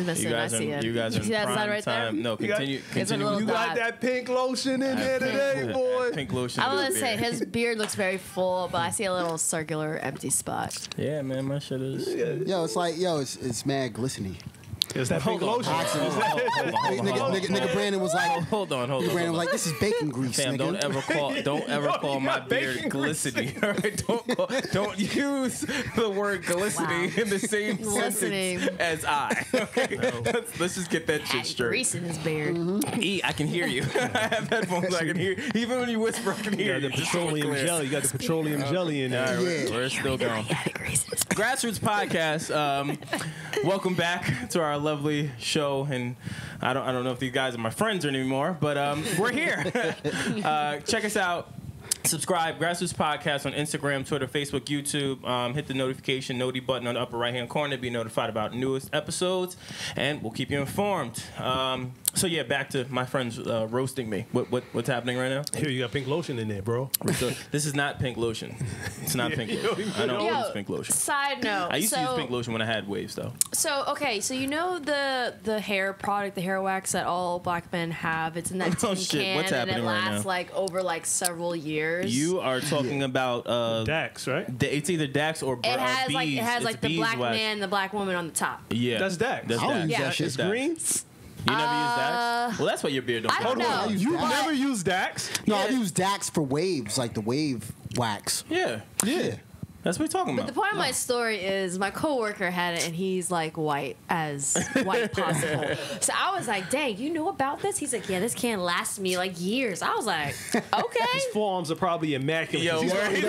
You guys are in prime right time. There? No, continue. You got that pink lotion in there today, boy. Pink lotion. I want to say his beard looks very full, but I see a little circular empty spot. Yeah, man, my shit is. Yo, it's mad glistening. Is that pink lotion? Nigga Brandon was like, hold on. Brandon was like, this is bacon grease, Fam, nigga. don't ever call my beard glistening. All right, don't use the word glistening in the same sentence as I. Okay? Let's just get that shit straight. Grease in his beard. E, I can hear you. I have headphones. I can hear. Even when you whisper, I can hear you. The petroleum jelly. You got the petroleum jelly in there. We're still going. Grassroots Podcast. Welcome back to our lovely show, and I don't know if these guys are my friends anymore, but we're here. Check us out. Subscribe, Grassroots Podcast on Instagram, Twitter, Facebook, YouTube. Hit the notification noti button on the upper right-hand corner to be notified about newest episodes, and we'll keep you informed. So yeah, back to my friends roasting me. What's happening right now? Here, you got pink lotion in there, bro. This is not pink lotion. It's not pink lotion. I don't use pink lotion. Side note. I used to use pink lotion when I had waves, though. So you know the hair product, the hair wax that all black men have. It's in that tin can, what's happening and it right lasts now? over several years. You are talking about Dax, right? It's either Dax or it has bees. the black man and the black woman on the top. Yeah, that's Dax. That's I don't Dax. use that shit. It's green. You never use Dax? Well, that's why your beard don't. I don't know. You never use Dax? No, I use Dax for waves, like the wave wax. Yeah. That's what we're talking about. But the point of my story is my coworker had it, and he's like white as white possible. So I was like, dang, you know about this? He's like, yeah, this can't last me years. I was like, okay. His forearms are probably immaculate. Yo, Yeah. He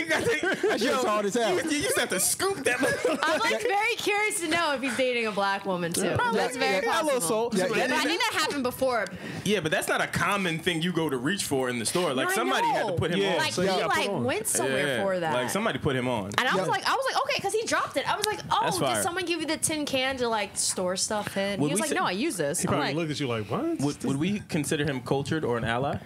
got That shit's hard as hell. You used to have to scoop that. I'm very curious to know if he's dating a black woman too. That's very possible. Yeah, But I think that happened before. Yeah, but that's not a common thing you go to reach for in the store. Like, I somebody had to know. put him on. Like So he you got put on. went somewhere for that. Like, somebody put him on. And I was like, okay, because he dropped it. I was like, That's oh, fire. did someone give you the tin can to store stuff in? Would He was we like, say- no, I use this. He I'm probably like, looked at you like, what? Would we consider him cultured or an ally?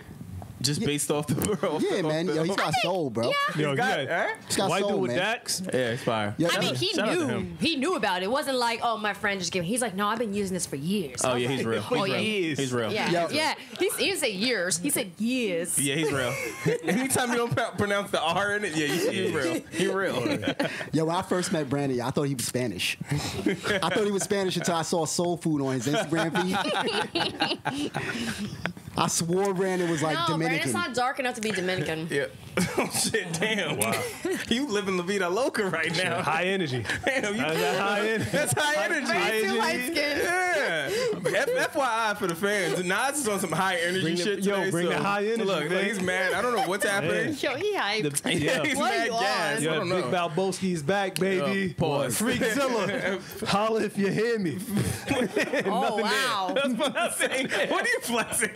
Just based off the world. Yeah, man. Yo, he's got soul, bro. Yo, He's got white soul, dude with man. Dax. Yeah, it's fire. Yeah, I mean, he Shout out to knew. him. He knew about it. It wasn't like, oh, my friend just gave me. He's like, no, I've been using this for years. Oh, yeah, he's real. Oh, yeah. He's real. Yeah, Yo. yeah. He didn't say years. He said years. Yeah, he's real. Anytime you don't pronounce the R in it, yeah, he's real. He's real. Yo, when I first met Brandon, I thought he was Spanish. I thought he was Spanish until I saw soul food on his Instagram feed. I swore Brandon was like No, Dominican. Brandon's not dark enough to be Dominican. Yeah. Oh, shit, damn. Wow. You living La Vida Loca right now. High energy. Damn, you That's high energy. That's high energy. Way too light skin. Yeah. FYI for the fans, Nas is on some high energy Bring the- shit yo, today. bring so the high energy, Look, man. he's mad. I don't know what's happening. Yo, he hyped. Yeah, he's What are mad you gas. on? I Yo, don't Big know. Balboski's back, baby. Pause. Freakzilla. Holla if you hear me. Oh, wow. That's what I'm saying. What are you flexing?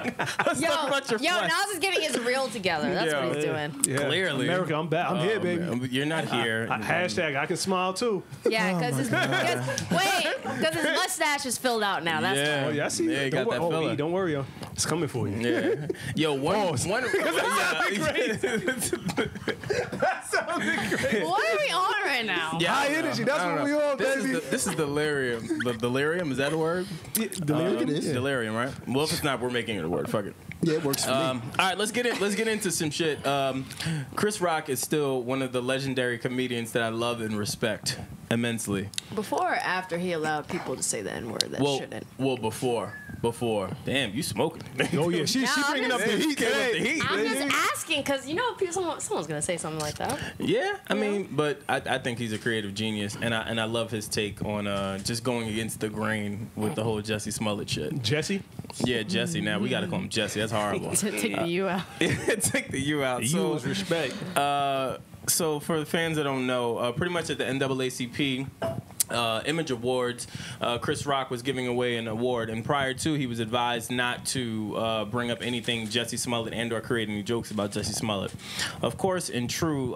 Let's talk about your flex. Nas is getting his reel together. That's what he's doing. Yeah. Clearly. America, I'm back. I'm here, baby. Man, you're not here. Hashtag I can smile too. Yeah, because his mustache is filled out now. That's Yeah. Oh yeah, I see. Yeah, you Don't got that wor- fella. E, don't worry, yo. It's coming for you. Yeah. Yo, one. That sounded great. What are we on right now? Yeah, High I don't know. energy, that's I don't what know. we on, baby. This is delirium. Delirium, is that a word? Delirium it is. Delirium, right? Well, if it's not, we're making it a word. Fuck it. Yeah, it works for me. All right, let's get into some shit. Chris Rock is still one of the legendary comedians that I love and respect immensely. Before or after he allowed people to say the N-word that shouldn't? Well, before. Damn, you smoking? Oh yeah, she bringing up the heat today. I'm just asking because someone's gonna say something like that. Yeah, I mean, but I think he's a creative genius, and I love his take on just going against the grain with the whole Jussie Smollett shit. Jesse? Yeah, Jesse. Now we gotta call him Jesse. That's horrible. Take the U out. Take the U out. You is respect. So for the fans that don't know, pretty much at the NAACP Image Awards, Chris Rock was giving away an award, and prior to, he was advised not to bring up anything Jussie Smollett and or create any jokes about Jussie Smollett. Of course, in true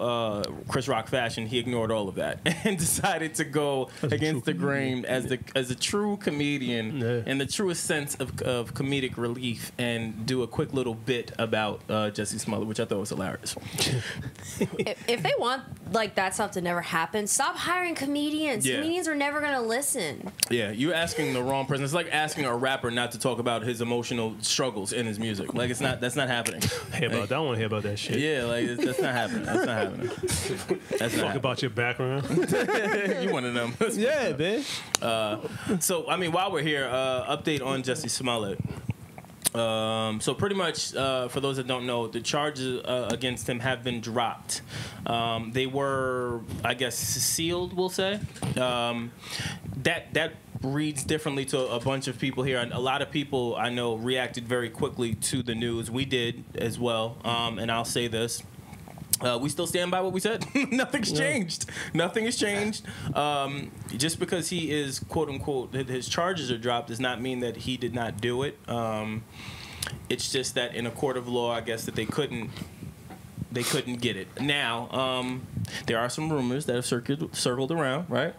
Chris Rock fashion, he ignored all of that and decided to go against the grain as a true comedian in the truest sense of comedic relief and do a quick little bit about Jussie Smollett, which I thought was hilarious. If they want that stuff to never happen, stop hiring comedians. Yeah. Comedians fans are never gonna listen. Yeah, you're asking the wrong person. It's like asking a rapper not to talk about his emotional struggles in his music. Like that's not happening. I don't want to hear about that shit. Yeah, like that's not happening. That's not happening. That's not Talk happening. about your background. You one of them. Yeah, man. So, I mean, while we're here, update on Jussie Smollett. So pretty much, for those that don't know, the charges against him have been dropped. They were, I guess, sealed, we'll say. That reads differently to a bunch of people here. And a lot of people I know reacted very quickly to the news. We did as well. And I'll say this. We still stand by what we said. Nothing's changed. Nothing has changed. Just because he is, quote unquote, his charges are dropped does not mean that he did not do it. It's just that in a court of law, I guess that they couldn't get it. Now, there are some rumors that have circled around, right?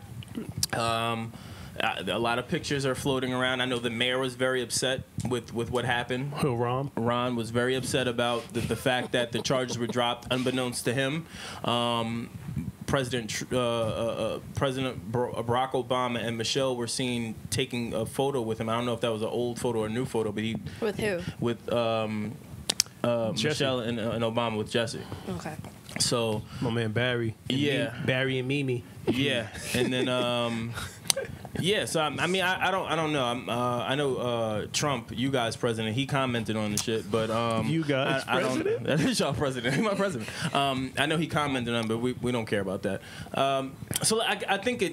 A lot of pictures are floating around. I know the mayor was very upset with what happened. Who, Ron? Ron was very upset about the fact that the charges were dropped, unbeknownst to him. President Barack Obama and Michelle were seen taking a photo with him. I don't know if that was an old photo or a new photo, but he With who? with Michelle and Obama with Jessie. Okay. So My man Barry. And Yeah. Barry and Mimi. yeah, and then yeah. So I mean, I don't know. I know Trump, you guys president. He commented on the shit, but You guys I don't. president? That is y'all president. He's my president. I know he commented on, it, but we don't care about that. So I think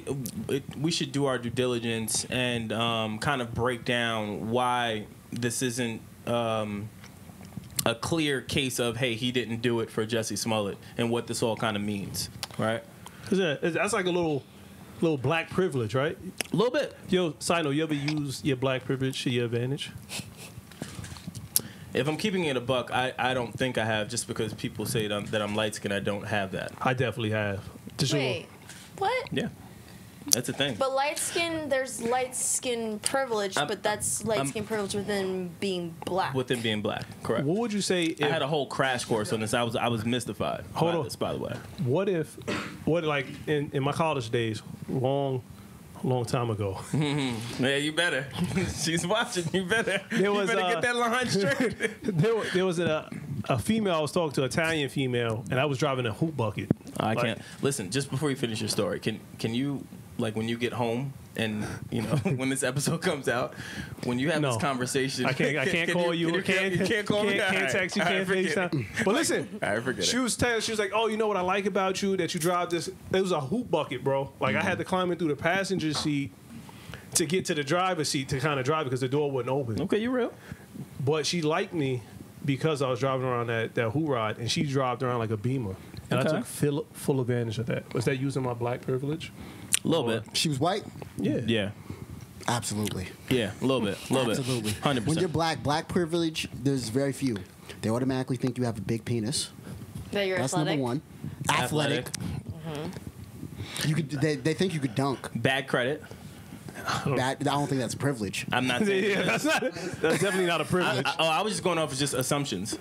we should do our due diligence and kind of break down why this isn't a clear case of, hey, he didn't do it for Jussie Smollett, and what this all kind of means, right? That's like a little black privilege, right? A little bit. Yo, Sino, you ever use your black privilege to your advantage? If I'm keeping it a buck, I don't think I have, just because people say that I'm light skinned. I don't have that. I definitely have. To show- Wait, what? Yeah, that's a thing. But light skin, there's light skin privilege, but that's light skin privilege within being black. With him being black, correct. What would you say if, I had a whole crash course on this. I was mystified. Hold by on. this, by the way. what like in my college days, long time ago. Yeah, you better. She's watching. You better. There was, you better get that line straight. there was a female I was talking to, Italian female, and I was driving a hoop bucket. I can't listen. Just before you finish your story, can you, like, when you get home and when this episode comes out, when you have No. this conversation, I can't call you. You can't call me. Can't text you. Can't FaceTime. But listen, I forget she it. was telling. She was like, "Oh, you know what I like about you? That you drive this. It was a hoop bucket, bro. Like I had to climb in through the passenger seat to get to the driver's seat to kind of drive because the door wouldn't open. Okay, you real? But she liked me because I was driving around that hoop rod, and she drove around like a Beamer, and Okay. I took full advantage of that. Was that using my black privilege? A little bit. She was white? Yeah. Yeah. Absolutely. Yeah. A little bit. A little Absolutely. bit. 100%. When you're black privilege, there's very few. They automatically think you have a big penis. That you're That's athletic. number one. Athletic. You could. They think you could dunk. Bad credit. I don't think that's privilege. I'm not saying. Yeah, that's definitely not a privilege. I was just going off of just assumptions.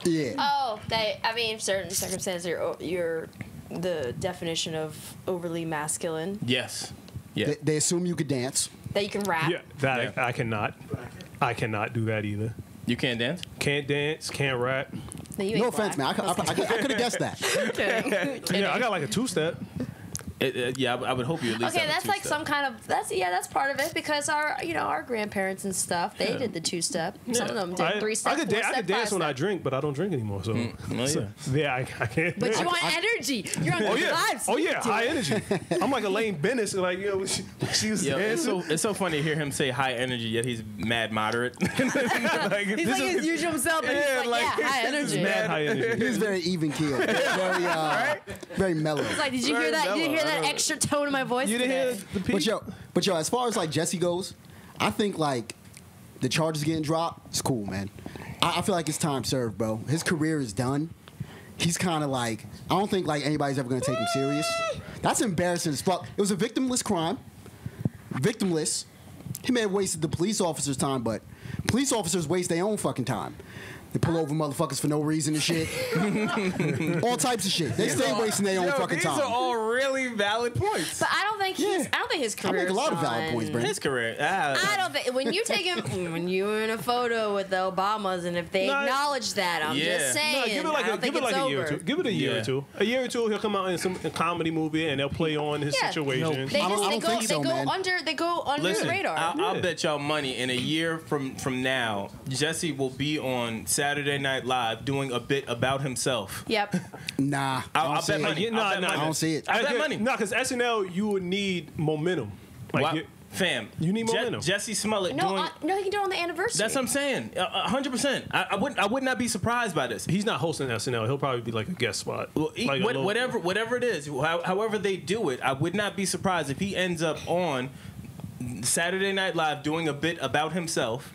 Yeah. Oh, I mean, certain circumstances, you're the definition of overly masculine. Yes. Yeah. They assume you could dance. That you can rap. Yeah, that I cannot. I cannot do that either. You can't dance? Can't dance, can't rap. No, you No ain't offense, man. black. I could have guessed that. Kidding. Yeah, I got like a two-step. Yeah, I would hope you at least. Okay, have a that's like two-step. some kind of that's part of it because our grandparents and stuff they did the two-step. Some of them did three-step. I could dance when I five-step. drink, but I don't drink anymore. So, Oh, yeah. I can't. But you want energy. You're on Oh good yeah, vibes. oh You yeah, can do high it. energy. I'm like Elaine Bennis, like she was Yeah, dancing. it's so funny to hear him say high energy, yet he's mad moderate. Like, He's like his usual self, but Yeah, he's like, like, high energy. mad high energy. He's very even keeled. Very mellow. He's like, did you hear that? You didn't hear that extra tone in my voice You didn't today? hear the peak? But yo, as far as like Jessie goes, I think like the charges getting dropped is cool, man. I feel like it's time served, bro. His career is done. He's kind of like, I don't think like anybody's ever gonna take him serious. That's embarrassing as fuck. It was a victimless crime. Victimless. He may have wasted the police officer's time, but police officers waste their own fucking time. They pull over motherfuckers for no reason and shit. All types of shit. They stay wasting their own fucking time. These are all really valid points. But I don't think his career. I make a lot of valid points, Brandon. His career. I don't think when you were in a photo with the Obamas, and if they acknowledge that, I'm just saying. Give it like a year or two. Give it a year or two. A year or two, he'll come out in some comedy movie and they'll play on his situation. They go under the radar. I'll bet y'all money in a year from now, Jessie will be on Saturday Night Live doing a bit about himself. Yep. Nah, I'll bet money. I don't see it. I bet money. No, because SNL, you would need momentum. Like, fam, you need momentum. Jussie Smollett no, doing. no, he can do it on the anniversary. That's what I'm saying. 100%. I would not be surprised by this. He's not hosting SNL. He'll probably be like a guest spot. Well, like whatever it is, however they do it, I would not be surprised if he ends up on Saturday Night Live doing a bit about himself.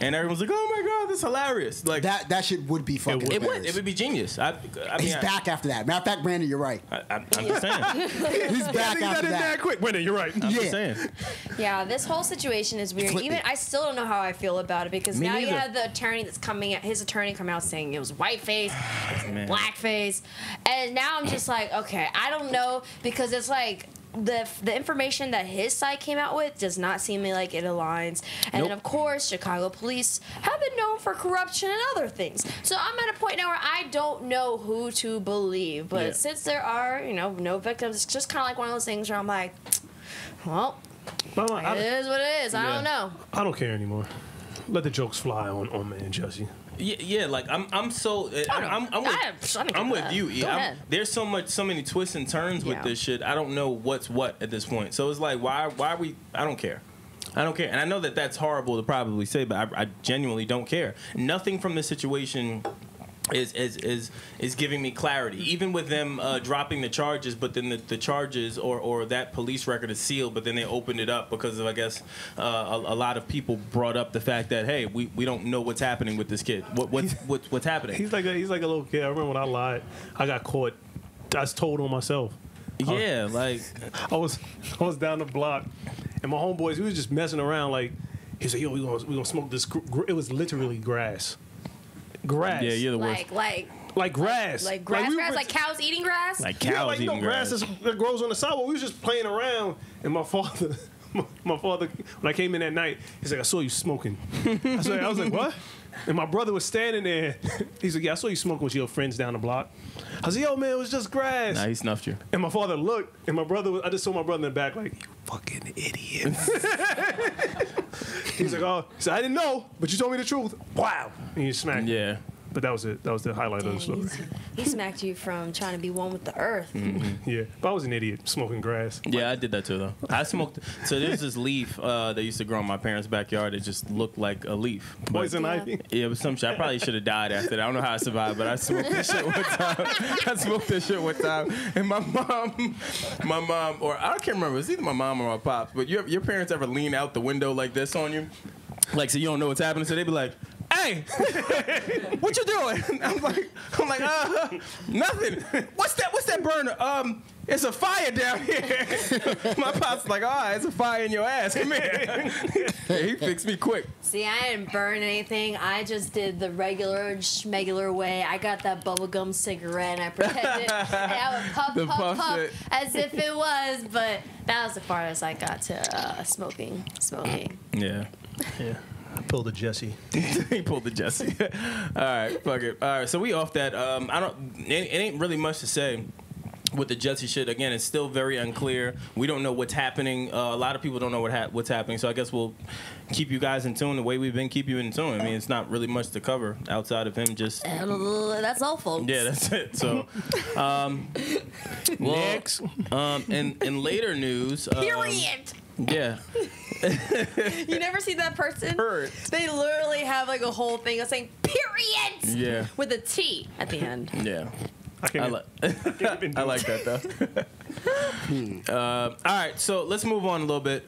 And everyone's like, "Oh my god, that's hilarious!" Like that shit would be fucking. It would be genius. He's back after that. Matter of fact, Brandon, you're right. I'm just saying. He's back after that. Quick, Brandon, you're right. I'm just saying. Yeah, this whole situation is weird. Even I still don't know how I feel about it because now you have the attorney that's coming out. His attorney come out saying it was whiteface, blackface, and now I'm just like, okay, I don't know because it's like. The information that his side came out with does not seem like it aligns. And then, of course, Chicago police have been known for corruption and other things. So I'm at a point now where I don't know who to believe. But since there are, no victims, it's just kind of like one of those things where I'm like, well, it is what it is. I don't know. I don't care anymore. Let the jokes fly on me and Jessie. Yeah, like I'm with you. Yeah, there's so many twists and turns with this shit. I don't know what's what at this point. So it's like, why are we? I don't care. And I know that that's horrible to probably say, but I genuinely don't care. Nothing from this situation is giving me clarity. Even with them dropping the charges, but then the charges or that police record is sealed, but then they opened it up because of, I guess, a lot of people brought up the fact that, hey, we don't know what's happening with this kid. What's happening? He's like a little kid. I remember when I lied, I got caught. I was told on myself. Yeah, like I was down the block, and my homeboys, we was just messing around. Like he said, "Yo, we gonna smoke this." It was literally grass. Grass. Yeah, you're the worst. Like grass. Like grass, like cows eating grass? Like cows eating grass. That grows on the sidewalk. We was just playing around, and my father, when I came in that night, he's like, "I saw you smoking." I was like, "What?" And my brother was standing there. He's like, "Yeah, I saw you smoking with your friends down the block." I was like, "Yo, man, it was just grass." Nah, he snuffed you. And my father looked, and I just saw my brother in the back like, "You fucking idiot." He's like, "Oh," he said, "I didn't know, but you told me the truth." Wow. And he smacked me. Yeah. But that was it. That was the highlight of the story. He smacked you from trying to be one with the earth. Mm-hmm. Yeah. But I was an idiot smoking grass. Yeah, I did that too, though. I smoked. So there's this leaf that used to grow in my parents' backyard. It just looked like a leaf. Poison ivy? Yeah, it was some shit. I probably should have died after that. I don't know how I survived, but I smoked that shit one time. And my mom, or I can't remember. It's either my mom or my pops. But your parents ever lean out the window like this on you? Like, so you don't know what's happening. So they be like, "Hey, what you doing?" I'm like, nothing. What's that burner? It's a fire down here. My pop's like, it's a fire in your ass. Come here. He fixed me quick. See, I didn't burn anything. I just did the regular schmegular way. I got that bubblegum cigarette and I pretended and I would puff as if it was, but that was the farthest I got to smoking. Yeah. Yeah. I pulled a Jessie. He pulled the Jessie. All right, fuck it. All right, so we off that. It ain't really much to say with the Jessie shit. Again, it's still very unclear. We don't know what's happening. A lot of people don't know what's happening. So I guess we'll keep you guys in tune the way we've been keeping you in tune. I mean, it's not really much to cover outside of him just. That's all, folks. Yeah, that's it. So, next. In later news. Period. Yeah. You never see that person? They literally have like a whole thing of saying period. Yeah. With a T at the end. Yeah. I like that though. All right, so let's move on a little bit.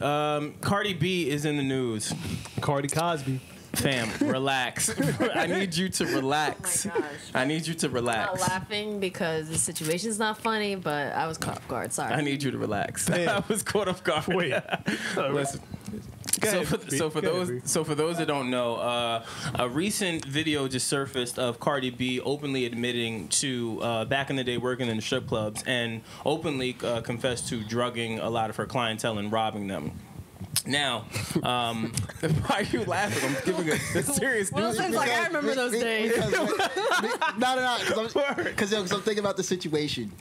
Cardi B is in the news. Cardi Cosby. Fam, relax. I need you to relax. Oh my gosh. I need you to relax. I'm not laughing because the situation's not funny, but I was caught off guard. Sorry. I need you to relax. I was caught off guard. Wait. Listen. So for those that don't know, a recent video just surfaced of Cardi B openly admitting to back in the day working in the strip clubs and openly confessed to drugging a lot of her clientele and robbing them. Now, why are you laughing? I'm giving a serious. Wilson's like, I remember those days. Because I'm thinking about the situation.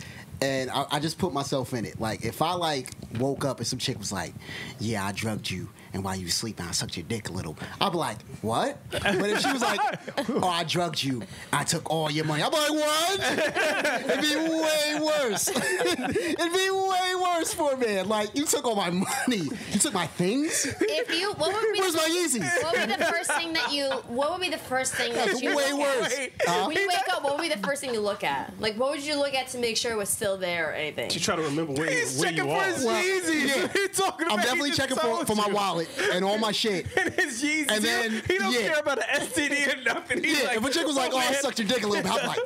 And I just put myself in it. Like, if I, like, woke up and some chick was like, yeah, I drugged you, and while you were sleeping, I sucked your dick a little, I'd be like, what? But if she was like, oh, I drugged you, I took all your money, I'd be like, what? It'd be way worse. It'd be way worse for a man. Like, you took all my money. You took my things? What would be Where's my Yeezys? What would be the first thing that you That's you way look worse. at? When you wake up, what would be the first thing you look at? Like, what would you look at to make sure it was still there or anything? You try to remember where He's you checking are. for his Yeezys. He's talking about. I'm definitely checking for my wallet and all my shit. And his Yeezys. And then, he don't yeah. care about the STD or nothing. He's Yeah, like, if a chick was like, oh, I sucked your dick a little bit, I'm like,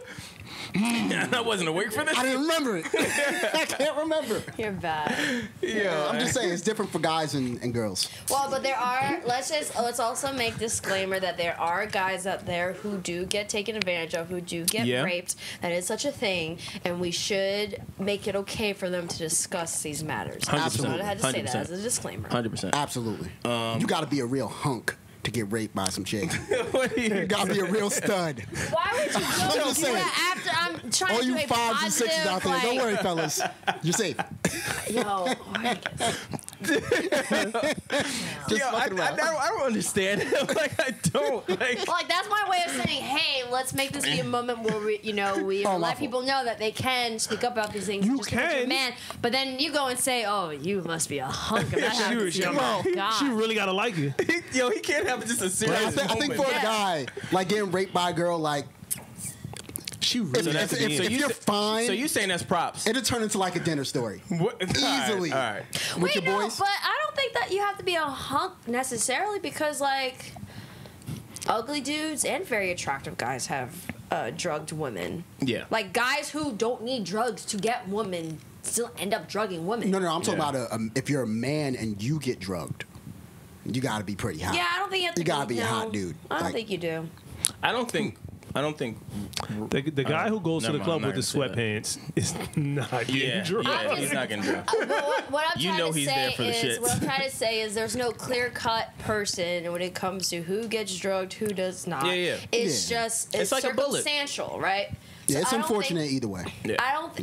I wasn't awake for this. I didn't remember it. I can't remember. You're bad. Yeah, I'm just saying, it's different for guys and girls. Well, but there are. Let's also make disclaimer that there are guys out there who do get taken advantage of, who do get raped. That is such a thing, and we should make it okay for them to discuss these matters. 100%. So I had to say that 100%. as a disclaimer. 100%. Absolutely. You got to be a real hunk to get raped by some chick. What do You got to be a real stud. Why would you I'm go just do saying. that after I'm trying All to do you a 5s and 6s positive, out there, don't like, worry, fellas. You're safe. Yo, Just fucking around. I don't understand. Like I don't. Like that's my way of saying, hey, let's make this be a moment where we Oh, my let fault. people know that they can speak up about these things. You just because you're a can. man, but then you go and say, oh, you must be a hunk. If that happens to you. Oh my God. She really gotta like you. he can't have just a But serious I think for a Yeah. guy, like getting raped by a girl, like, She really. if you're fine, So you saying that's props? it'll turn into like a dinner story. Easily. All right. With Wait, your no, boys. but I don't think that you have to be a hunk necessarily because, like, ugly dudes and very attractive guys have drugged women. Yeah. Like, guys who don't need drugs to get women still end up drugging women. No, I'm talking Yeah. about if you're a man and you get drugged, you got to be pretty hot. Yeah, I don't think you have to You gotta be a hot dude. I don't Like- think you do. I don't think. The guy who goes to the Never club mind, with the I'm not gonna sweatpants is not getting Yeah, drunk. yeah, he's not getting drunk. But what I'm You trying know to he's say there for the is, shits. what I'm trying to say is, there's no clear-cut person when it comes to who gets drugged, who does not. Yeah, yeah. It's Yeah. just It's like a bullet. circumstantial, right? Yeah, So it's I don't unfortunate think- either way. Yeah.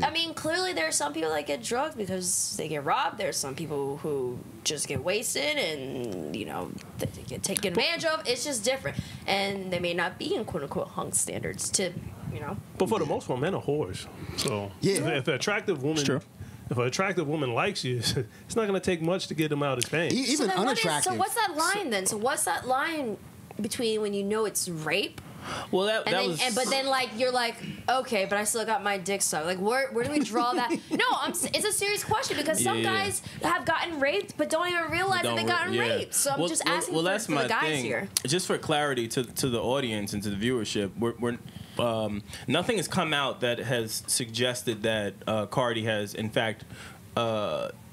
I mean, clearly there are some people that get drugged because they get robbed. There's some people who just get wasted and, they get taken advantage of. It's just different. And they may not be in quote-unquote hunk standards to, But for the most part, men are whores. So Yeah. if an attractive woman, true. if an attractive woman likes you, it's not gonna take much to get them out of his pants. Even then unattractive. so what's that line then? So what's that line between when you know it's rape? Well, that And then, was. but then, like, you're like, okay, but I still got my dick sucked. Like, where do we draw that? No, it's a serious question because some Yeah. guys have gotten raped but don't even realize that they gotten raped. So I'm just asking for that's the my guys thing. here. Just for clarity to the audience and to the viewership, we're nothing has come out that has suggested that Cardi has, in fact,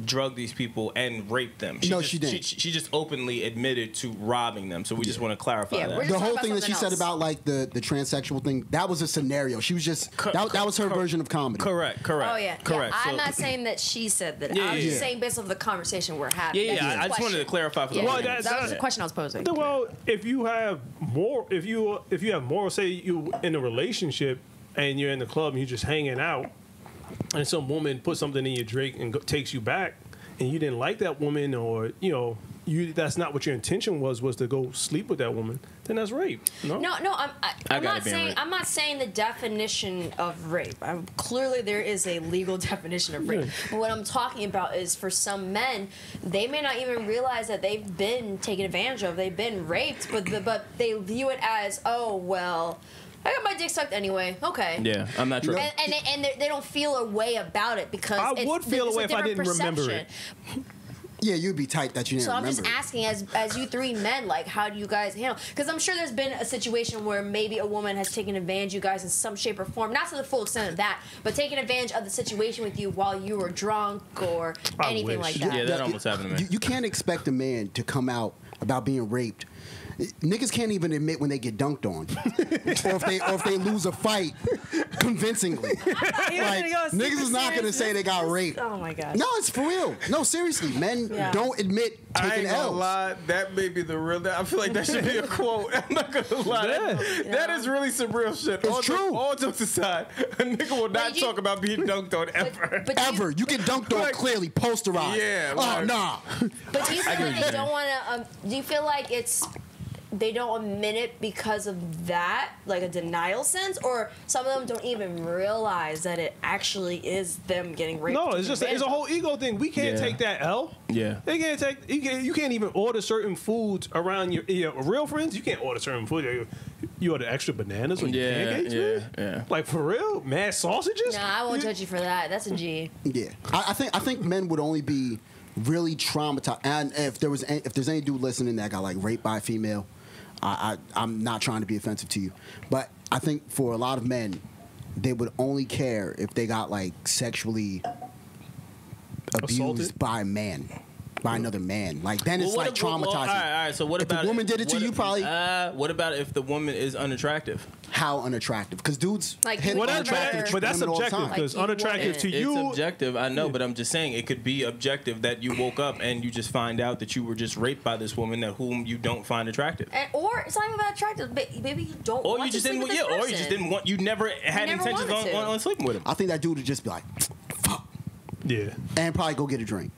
drugged these people and raped them. She didn't. She just openly admitted to robbing them. So we just want to clarify Yeah, that. we're The just whole talking thing about that she said something else. about like the transsexual thing, that was a scenario. She was just that was her version of comedy. Correct. Oh yeah, Correct. Yeah, I'm So- not saying that she said that. Yeah, I was yeah. just saying based off the conversation we're having. Yeah, That's yeah. the I just wanted to question. clarify for the Yeah, Well, audience. that was the question I was posing. Well, if you have more, say you in a relationship and you're in the club and you're just hanging out, and some woman puts something in your drink and takes you back, and you didn't like that woman, or that's not what your intention was to go sleep with that woman, then that's rape. No. No, I'm got not it being saying rape. I'm not saying the definition of rape. Clearly, there is a legal definition of rape. Yeah. But what I'm talking about is for some men, they may not even realize that they've been taken advantage of. They've been raped, but they view it as, oh well, I got my dick sucked anyway. Okay. Yeah, I'm not tripping. And they don't feel a way about it because I it's, would feel it's a way if I different didn't remember perception. Yeah, you'd be tight that you didn't So I'm remember. just asking, as you three men, like, how do you guys handle? Because I'm sure there's been a situation where maybe a woman has taken advantage of you guys in some shape or form, not to the full extent of that, but taking advantage of the situation with you while you were drunk or anything like that. Yeah, that almost happened to me. You can't expect a man to come out about being raped. Niggas can't even admit when they get dunked on, or if they lose a fight convincingly. Like, niggas is not gonna say they got raped. Oh my gosh. No, it's for real. No, seriously, men don't admit I taking ain't gonna L's. lie, that may be the real. I feel like that should be a quote. I'm not gonna lie. That is really some real shit. It's true. All jokes aside, a nigga will not talk about being dunked on ever. But Ever. You get dunked on Like, clearly, posterized. yeah, Oh, like- nah. But do you feel like they don't want to? Do you feel like they don't admit it because of that, like a denial sense, or some of them don't even realize that it actually is them getting raped? No, it's a whole ego thing. We can't take that L. Yeah. They can't take. You can't even order certain foods around your real friends. You can't order certain food. You order extra bananas on your pancakes, man? Yeah. Like for real, mad sausages. Nah, I won't judge you for that. That's a G. Yeah, I think men would only be really traumatized. And if there's any dude listening that got like raped by a female, I'm not trying to be offensive to you, but I think for a lot of men, they would only care if they got like sexually abused Assaulted? by a man. By another man, like then it's like traumatizing. All right. So what if about the woman did it to you? Probably. What about if the woman is unattractive? How unattractive? Because dudes Like, hit you Well, would that's never- but that's women all the subjective time. because Like, you unattractive wouldn't. to you. It's objective, I know, but I'm just saying it could be objective that you woke up and you just find out that you were just raped by this woman that whom you don't find attractive. Or it's not even about attractive. Maybe you don't. Or want you just to sleep didn't, with this or you just person. didn't want. You never had never intentions wanted to. on sleeping with him. I think that dude would just be like, fuck, Yeah. and probably go get a drink.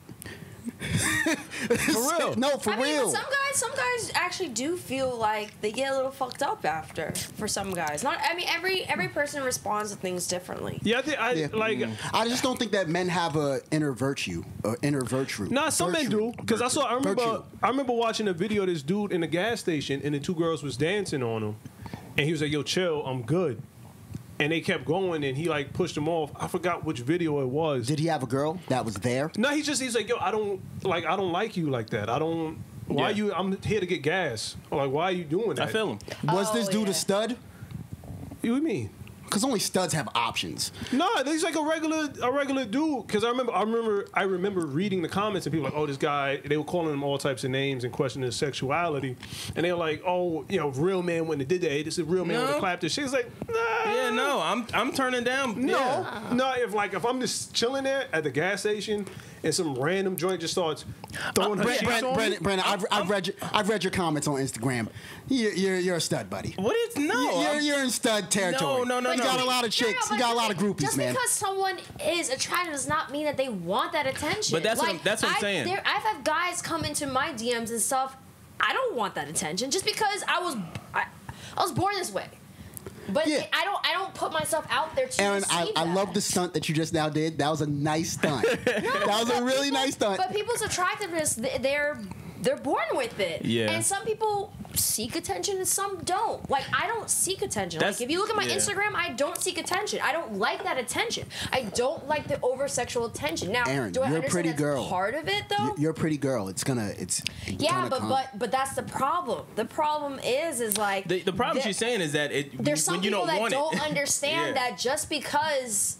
For real. No, for I mean, real. but some guys actually do feel like they get a little fucked up after. For some guys, not. I mean, every person responds to things differently. Yeah, I Yeah. like. I just don't think that men have a inner virtue or inner virtue. Nah, some men do. Because I Virtue. remember watching a video of this dude in a gas station, and the two girls was dancing on him, and he was like, "Yo, chill, I'm good." And they kept going, and he like pushed them off. I forgot which video it was. Did he have a girl that was there? No, he's like, "Yo, I don't like you like that. I don't. Why Yeah. you? I'm here to get gas. Or like, why are you doing that?" I feel him. Was this dude yeah. a stud? What do you mean? Because only studs have options. No, he's like a regular dude. Because I remember reading the comments and people were like, oh, this guy. They were calling him all types of names and questioning his sexuality, and they were like, oh, real man wouldn't have did that. Hey, this is a real man would have No. clapped this. She's like, nah. Yeah, no, I'm turning down. No, Yeah. no. If I'm just chilling there at the gas station and some random joint just starts throwing her sheets on me, Brandon, I've read your comments on Instagram. You're a stud, buddy. What is no? You're in stud territory. No. You got a lot of chicks. You got a lot of groupies, just man. because someone is attractive does not mean that they want that attention. But that's what I'm saying. I've had guys come into my DMs and stuff. I don't want that attention just because I was born this way. But Yeah. I don't put myself out there to Erin, receive I that. love the stunt that you just now did. That was a nice stunt. That was a really nice stunt. But people's attractiveness, they're born with it. Yeah. And some people seek attention and some don't. Like, I don't seek attention. That's- Like, if you look at my yeah. Instagram, I don't seek attention. I don't like that attention. I don't like the over sexual attention. Now, Erin, do I you're a understand pretty that's girl. part of it though? You're a pretty girl. It's yeah, gonna but that's the problem. The problem is like The problem that- she's saying is that there's some when you people don't that want don't it. understand Yeah. that just because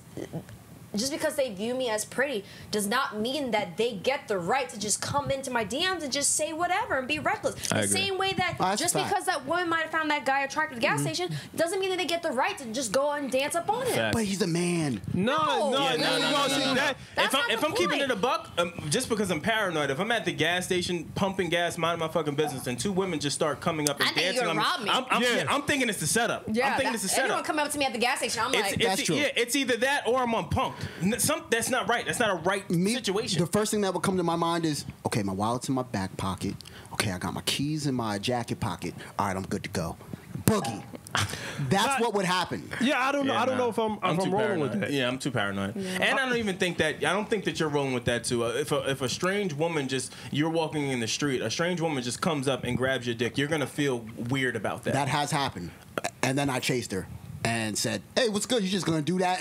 they view me as pretty does not mean that they get the right to just come into my DMs and just say whatever and be reckless. I The agree. same way that That's just a fact. because that woman might have found that guy attractive at the gas station doesn't mean that they get the right to just go and dance up on him. Fact. But he's a man. no. No. That's not If the I'm keeping point. it a buck, just because I'm paranoid, if I'm at the gas station pumping gas, minding my fucking business, and two women just start coming up and I think dancing you're on me, robbing me. I'm thinking it's the setup. Yeah, I'm thinking it's the anyone setup. come up to me at the gas station, I'm like, That's true. Yeah, it's either that or I'm on punked. That's not right. That's not a right situation. The first thing that would come to my mind is, okay, my wallet's in my back pocket. Okay, I got my keys in my jacket pocket. All right, I'm good to go. Boogie. That's what would happen. Yeah, I don't know. Yeah, I don't nah. know if I'm too rolling with paranoid. that. Yeah, I'm too paranoid. And I don't even think that. I don't think that you're rolling with that too. If a strange woman you're walking in the street, a strange woman just comes up and grabs your dick, you're gonna feel weird about that. That has happened. And then I chased her. and said, "Hey, what's good? You just gonna do that?"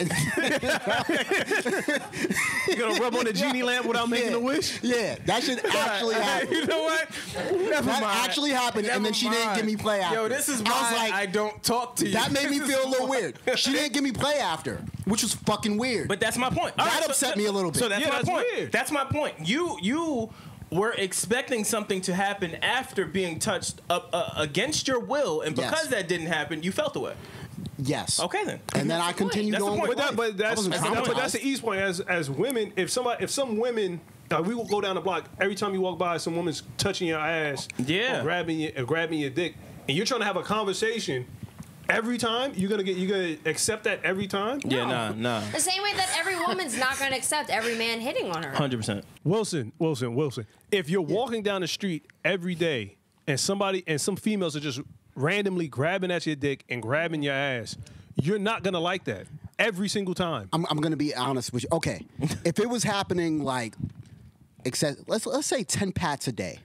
You gonna rub on the genie lamp without making a wish? Yeah, that should actually happen. You know what? Never That mind. actually happened, and then she Never didn't mind. give me play after. Yo, this is I was why like, I don't talk to you. that made me This is feel a little why. weird. She didn't give me play after, which was fucking weird. But that's my point. All That right, so- upset me a little bit. So that's Yeah, my that's point. weird. That's my point. You were expecting something to happen after being touched up against your will, and because Yes. that didn't happen, you felt the way. Yes. Okay then. And then I continued That's the on point. with life. But I wasn't that's traumatized. the east point. As women, if some women, we will go down the block every time you walk by, some woman's touching your ass, Yeah. or grabbing your dick, and you're trying to have a conversation. Every time you gonna accept that every time? Yeah, nah. The same way that every woman's not going to accept every man hitting on her. 100%. Wilson. If you're walking down the street every day and some females are just randomly grabbing at your dick and grabbing your ass, you're not gonna like that every single time. I'm gonna be honest with you. Okay, if it was happening like, let's say 10 pats a day.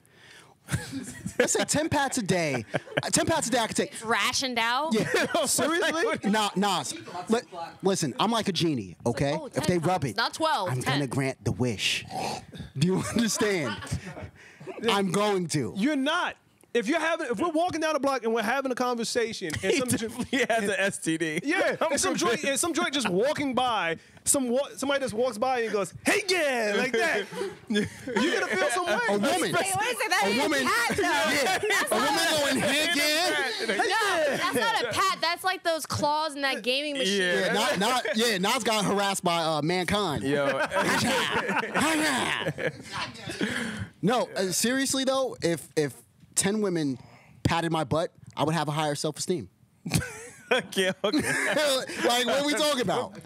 Let's say 10 pats a day. 10 pats a day I could take. Rationed out? Yeah. Seriously? Nas. Listen, I'm like a genie, okay? like, oh, if they 10 rub times, it, not 12, I'm 10. gonna grant the wish. Do you understand? I'm going to. You're not. If we're walking down the block and we're having a conversation, and He has an STD. yeah, and some joint just walking by, somebody just walks by and goes, "Hey, yeah," like that. You're gonna feel some way. A woman. Wait a second, that A ain't woman. a pat, though. Yeah. A woman going here again. No, that's not a pat. That's like those claws in that gaming machine. Yeah. Nas got harassed by mankind. Yo, No, seriously though, if 10 women patted my butt, I would have a higher self-esteem. okay. Like, what are we talking about?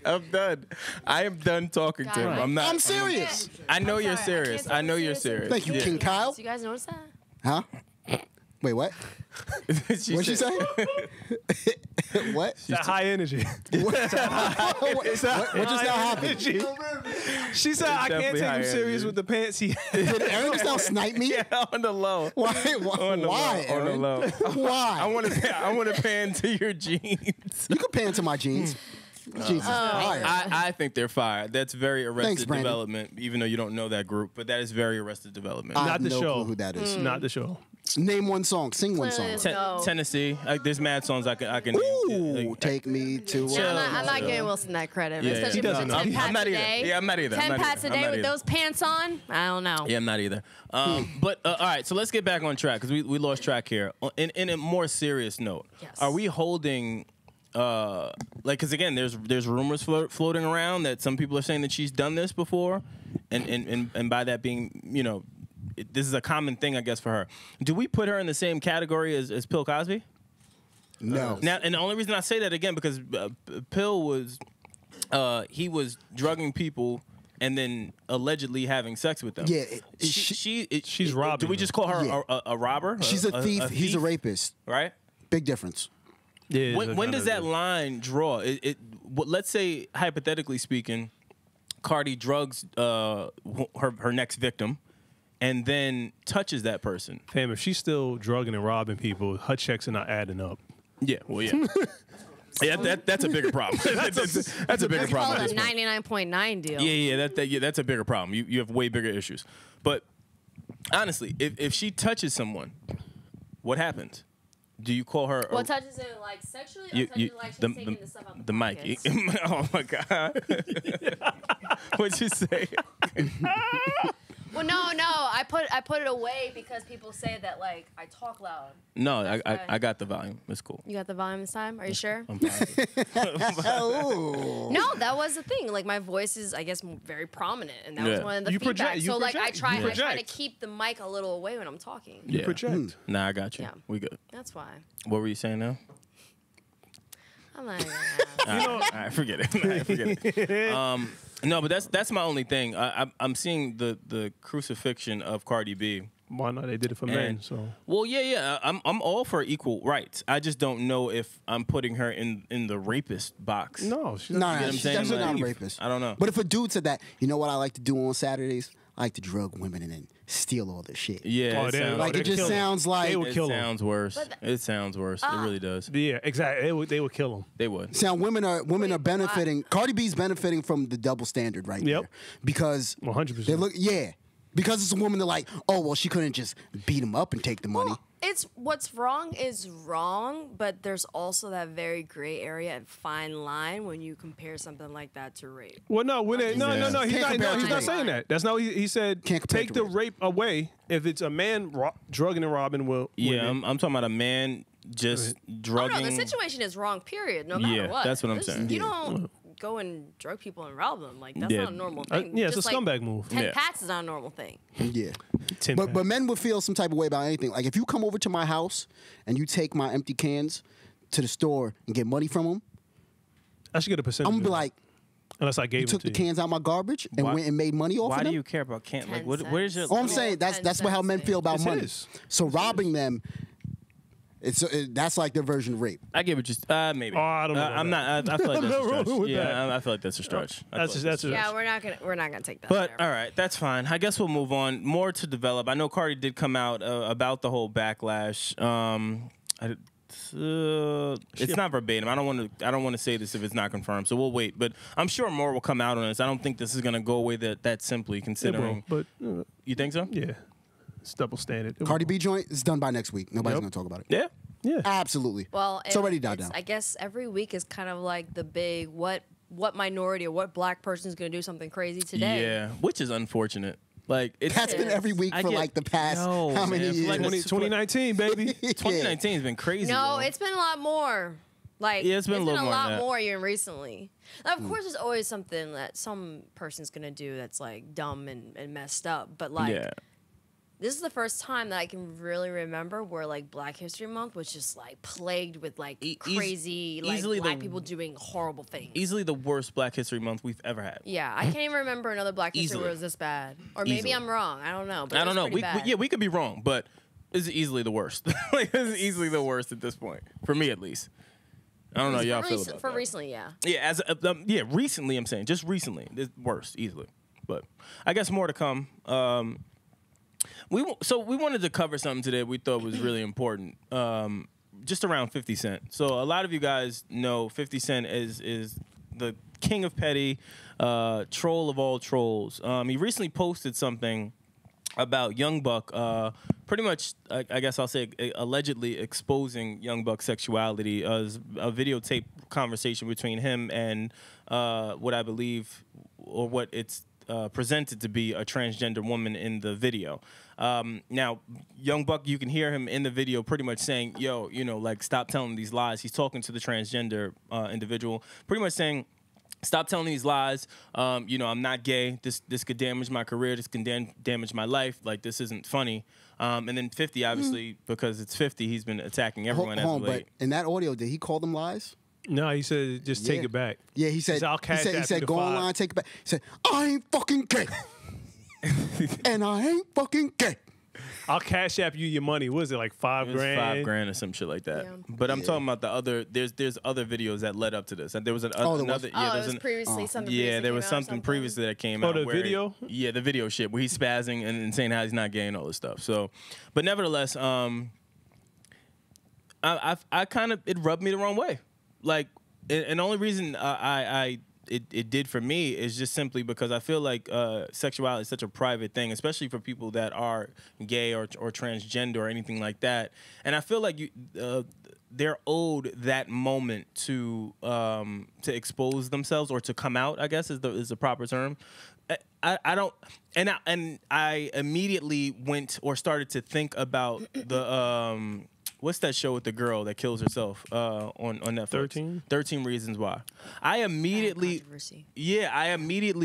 I'm done. I am done talking to him. I'm not. I'm serious. I know you're sorry, I serious. can't I know take you're it serious. Thank you, Yeah. King Kyle. Do you guys notice that? Huh? Wait, what? What'd she say? What? That high energy. What just now happened? She said, "I can't definitely take him high serious energy. with the pants he." Did Aaron just now snipe me? Yeah, on the low. Why? On the Why, low. On the Aaron? low. Why? I want to pan to your jeans. You can pan to my jeans. Jesus, fire. I think they're fire. That's very Arrested Thanks, Brandon. Development, even though you don't know that group, but that is very Arrested Development. I Not have the no show. clue who that is. Not the show. Name one song. Sing one song. Clearly No. Tennessee. There's mad songs I can Ooh, name. take me to. I'm not giving Wilson that credit. Yeah, Especially he doesn't for know. 10 pats I'm not a either. day. Yeah, I'm not either. 10 I'm not pats either. a I'm day not with either. those pants on? I don't know. Yeah, I'm not either. But all right, so let's get back on track because we lost track here. In a more serious note, Yes. are we holding? Because again, there's rumors floating around that some people are saying that she's done this before, and by that being, this is a common thing, I guess, for her. Do we put her in the same category as Bill Cosby? No. Now, and the only reason I say that again because Pill was he was drugging people and then allegedly having sex with them. Yeah, She's robbing Do we them. just call her Yeah. a robber? She's a thief. He's a rapist. right? Big difference. Yeah, When does that line draw? Let's say hypothetically speaking, Cardi drugs her next victim, and then touches that person. Fam, if she's still drugging and robbing people, her checks are not adding up. Yeah, well, yeah. Yeah, that's a bigger problem. that's a bigger Called problem. a at this point. 99.9 deal. Yeah, that's a bigger problem. You have way bigger issues. But honestly, if she touches someone, what happens? Do you call her? Well, touches it like sexually, or touches it like she's taking the stuff out the mic? pockets? Oh my god! What'd you say? Well, no. I put it away because people say that like I talk loud. No, That's why. I got the volume. It's cool. You got the volume this time? Are you sure? I'm positive. Oh. No, that was the thing. Like my voice is, I guess, very prominent, and that was Yeah. one of the You feedback. project- you So like I project. try You to project. keep the mic a little away when I'm talking. Yeah. Project. Nah, I got you. Yeah. We good. That's why. What were you saying now? I'm like, All right, forget it. All right, forget it. No, but that's my only thing. I'm seeing the crucifixion of Cardi B. Why not? They did it for men, And- so. Well, yeah. I'm all for equal rights. I just don't know if I'm putting her in the rapist box. No, she's No, what I'm she's saying? definitely Like, not a rapist. I don't know. But if a dude said that, you know what I like to do on Saturdays? I like to drug women and then steal all this shit. Yeah, Oh, it they- sounds, Like, it just sounds like They would it kill him. sounds worse. But- It sounds worse. It really does. Yeah, exactly. They would kill him. They would. Now, women are Wait, benefiting. Cardi B's benefiting from the double standard right Yep. there, because 100%. they look, because it's a woman. They're like, oh well, she couldn't just beat him up and take the money. Well, it's what's wrong is wrong, but there's also that very gray area and fine line when you compare something like that to rape. Well, no, no. He's Can't not. compare No, it he's to not rape. saying that. That's not. He said Can't compare it take to the rape. rape away. If it's a man drugging and robbing, Yeah, I'm talking about a man just Oh drugging. no, the situation is wrong. Period. No matter Yeah, what. that's what I'm saying. You don't go and drug people and rob them. Like that's Yeah. not a normal thing. yeah, it's Just a scumbag move. 10 Yeah. pats is not a normal thing. Yeah. Tim But Pat. men would feel some type of way about anything. Like if you come over to my house and you take my empty cans to the store and get money from them, I should get a percentage. I'm gonna be of it. like, unless I gave you it took to the you. cans out my garbage and Why- went and made money off Why of do them. you care about can't? 10 Like, where's your? cents. All I'm saying, that's 10 how men cents, feel about It's money. his. So robbing them, that's like their version of rape. I give it just maybe. Oh, I don't know about I'm not. I feel like I'm that's not a stretch. rolling with Yeah, that. I feel like that's a stretch. I That's feel just like that's a, Yeah, we're not gonna take that. But there. all right, that's fine. I guess we'll move on. More to develop. I know Cardi did come out about the whole backlash. It's not verbatim. I don't want to say this if it's not confirmed. So we'll wait. But I'm sure more will come out on this. I don't think this is going to go away that simply. Considering, but you think so? yeah, it's double standard. Cardi B joint is done by next week. Nobody's Yep. gonna talk about it. Yeah. Yeah. Absolutely. Well, it's already died down. I guess every week is kind of like the big what minority or what black person is going to do something crazy today. Yeah, which is unfortunate. Like it's That's been is. every week I for get- like the past No, how many man, for years? like 2019, baby. 2019 has been crazy. No, yo. it's been a lot more. Like Yeah, it's been a little more than lot that. more even recently. Now, of course, there's always something that some person's gonna do that's like dumb and messed up. But like, yeah. this is the first time that I can really remember where like Black History Month was just like plagued with like crazy like easily black the- people doing horrible things. Easily the worst Black History Month we've ever had. Yeah, I can't even remember another Black History Easily. where it was this bad. Or maybe Easily. I'm wrong. I don't know. But I it don't was know. pretty bad. We could be wrong, but it's easily the worst. Like it's easily the worst at this point for me, at least. I don't know how y'all feel about for that. recently, yeah. Yeah, recently I'm saying, just recently, it's worse easily. But I guess more to come. We wanted to cover something today we thought was really important. Just around 50 Cent. So a lot of you guys know 50 Cent is the king of petty, troll of all trolls. He recently posted something about Young Buck, pretty much, I guess I'll say, allegedly exposing Young Buck's sexuality. As a videotape conversation between him and what I believe, or what it's presented to be, a transgender woman in the video. Now, Young Buck, you can hear him in the video pretty much saying, yo, like, stop telling these lies. He's talking to the transgender individual, pretty much saying, stop telling these lies. I'm not gay. This could damage my career. This can damage my life. Like, this isn't funny. And then 50, obviously, because it's 50, he's been attacking everyone as of But late. in that audio, did he call them lies? No, he said just take Yeah. it back. Yeah, he said. I'll cash he app said you go the online, take it back. He said, I ain't fucking gay, and I ain't fucking gay. I'll cash app you your money. What is it, like $5 It was grand? $5,000 or some shit like that. Yeah. But I'm talking about the other. There's other videos that led up to this, and there was there was? another. Oh, there's it was an, previously something. yeah, previously there came was out or something previously that came out. the where- video? Yeah, the video shit where he's spazzing and saying how he's not gay and all this stuff. So, but nevertheless, I kind of, it rubbed me the wrong way. Like, and the only reason it did for me is just simply because I feel like sexuality is such a private thing, especially for people that are gay or transgender or anything like that. And I feel like they're owed that moment to expose themselves or to come out, I guess is the proper term. I don't, and I immediately went or started to think about the what's that show with the girl that kills herself on Netflix? 13? 13 Reasons Why. I immediately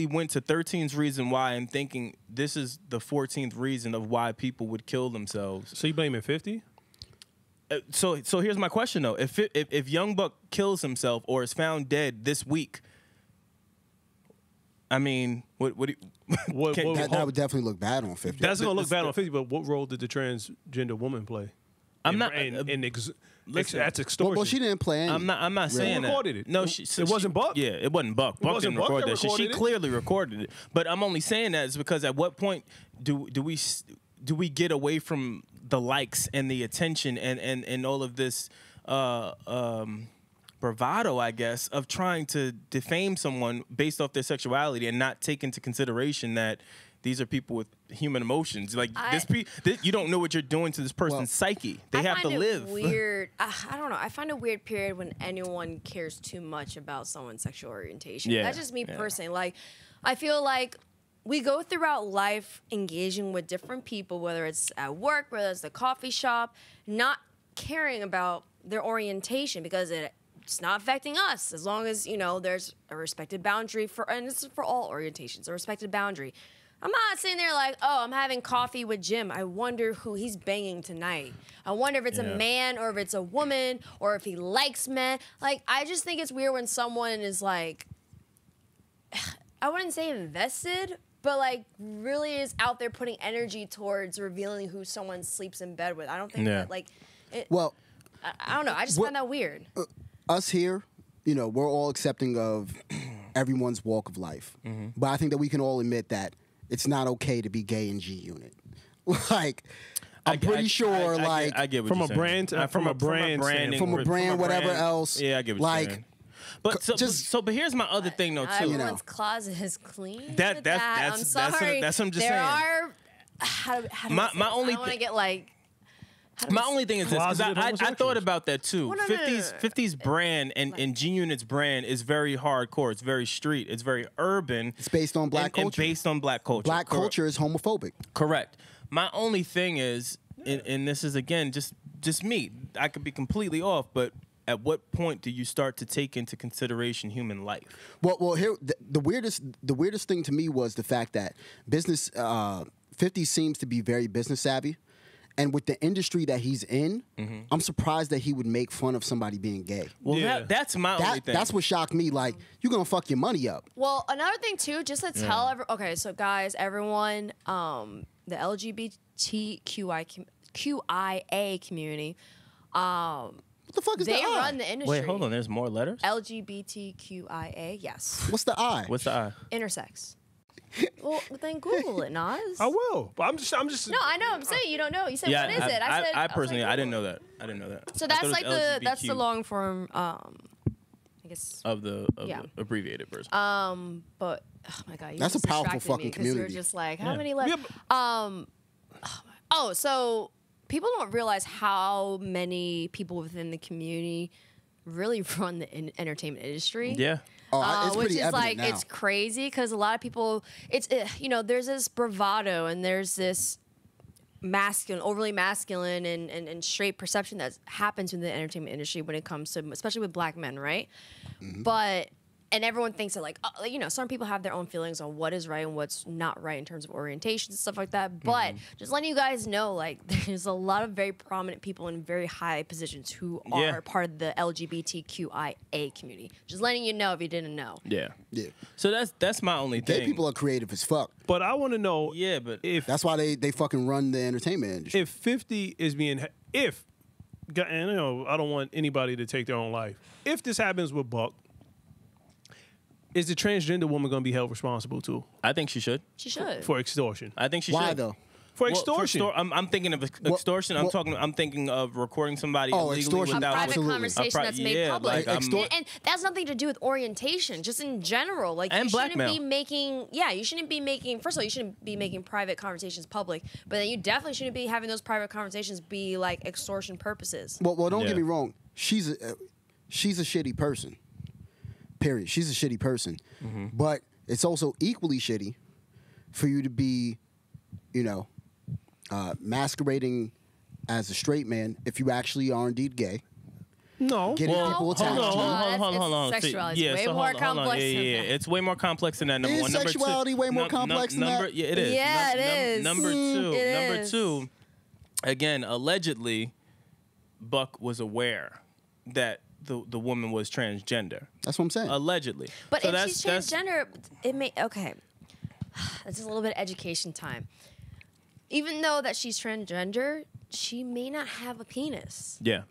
went to 13's Reason Why and thinking this is the 14th reason of why people would kill themselves. So you blaming 50? So here's my question though: if Young Buck kills himself or is found dead this week, I mean, what do you, What That would definitely look bad on 50. that's going to look bad on 50, but what role did the transgender woman play? I'm not. Listen, that's extortion. Well, she didn't play any. I'm not saying that. Recorded it. No, It wasn't Buck? Yeah, it wasn't Buck. Buck wasn't didn't Buck record that that shit. She recorded it? clearly recorded it. But I'm only saying that is because at what point do we get away from the likes and the attention and all of this bravado, I guess, of trying to defame someone based off their sexuality and not take into consideration that these are people with human emotions. Like you don't know what you're doing to this person's psyche. They have to live. Weird. I don't know. I find a weird period when anyone cares too much about someone's sexual orientation. Yeah. That's just me personally. Like, I feel like we go throughout life engaging with different people, whether it's at work, whether it's the coffee shop, not caring about their orientation because it's not affecting us as long as, there's a respected boundary and this is for all orientations, a respected boundary. I'm not sitting there like, oh, I'm having coffee with Jim. I wonder who he's banging tonight. I wonder if it's a man or if it's a woman or if he likes men. Like, I just think it's weird when someone is like, I wouldn't say invested, but like really is out there putting energy towards revealing who someone sleeps in bed with. I don't think that like, I don't know. I just find that weird. Us here, we're all accepting of everyone's walk of life. Mm-hmm. But I think that we can all admit that it's not okay to be gay in G Unit. Like, I'm pretty sure, I get what from you're a saying. from a brand, whatever else. Yeah, I get what you're saying. But but here's my other thing though too. Everyone's closet is clean. I'm sorry. That's what I'm just saying. There are. My only. I want to get like. My only thing is this, because I thought about that too. Well, no, 50's brand and G Unit's brand is very hardcore. It's very street. It's very urban. It's based on black culture. And based on black culture. Black culture is homophobic. Correct. My only thing is, and this is again just me. I could be completely off, but at what point do you start to take into consideration human life? Well, here the weirdest thing to me was the fact that 50 seems to be very business savvy. And with the industry that he's in, I'm surprised that he would make fun of somebody being gay. Well, that's my only thing. That's what shocked me. Like, you're going to fuck your money up. Well, another thing, too, just to tell everyone. Okay, so, guys, everyone, the LGBTQIA community, what the fuck is they the I? run the industry. Wait, hold on. There's more letters? LGBTQIA, yes. What's the I? What's the I? Intersex. Well, then Google it, Nas. I will, but I'm just. No, I know. I'm saying you don't know. You said what is it? I personally, I didn't know that. I didn't know that. So that's like that's the long form. I guess of the abbreviated version. But oh my god, you that's a just powerful distracted me fucking 'cause community. You're just like how many letters? So people don't realize how many people within the community really run the entertainment industry. Yeah. It's which pretty is like now. it's crazy because a lot of people, there's this bravado and there's this overly masculine and straight perception that happens in the entertainment industry when it comes to, especially with black men, right? Mm-hmm. And everyone thinks that like, some people have their own feelings on what is right and what's not right in terms of orientation and stuff like that. But just letting you guys know, like, there's a lot of very prominent people in very high positions who are part of the LGBTQIA community. Just letting you know if you didn't know. Yeah. Yeah. So that's my only thing. Gay people are creative as fuck. But I want to know. Yeah, but if that's why they fucking run the entertainment industry. If 50 is being and I don't want anybody to take their own life. If this happens with Buck, is the transgender woman going to be held responsible too? I think she should. She should. For extortion. I think she should. Why though? For extortion. I'm thinking of extortion. I'm thinking of recording somebody illegally extortion. without A private conversation that's made public. Like, and that's nothing to do with orientation, just in general. Like, and you shouldn't blackmail. be making, you shouldn't be making, first of all, you shouldn't be making private conversations public, but then you definitely shouldn't be having those private conversations be like extortion purposes. Well, don't get me wrong. She's a shitty person. Period. She's a shitty person. Mm-hmm. But it's also equally shitty for you to be, masquerading as a straight man if you actually are indeed gay. No. Getting people attached to you. Hold on. Sexuality is way more complex than that. It's way more complex than that. Number one. Number sexuality two, way more complex than that? Yeah, it is. Yeah, it is. Number two, again, allegedly, Buck was aware that the woman was transgender. That's what I'm saying. Allegedly. But so if she's transgender, it may... Okay. This is a little bit of education time. Even though that she's transgender, she may not have a penis. Yeah.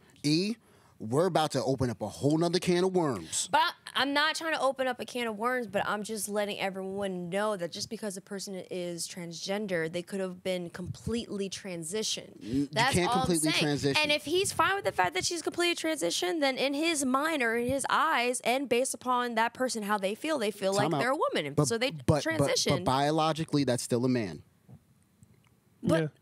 We're about to open up a whole nother can of worms. But I'm not trying to open up a can of worms, but I'm just letting everyone know that just because a person is transgender, they could have been completely transitioned. That's you can't all completely I'm saying. transition. And if he's fine with the fact that she's completely transitioned, then in his mind or in his eyes, and based upon that person, how they feel like they're a woman. And so they transition. But biologically, that's still a man. But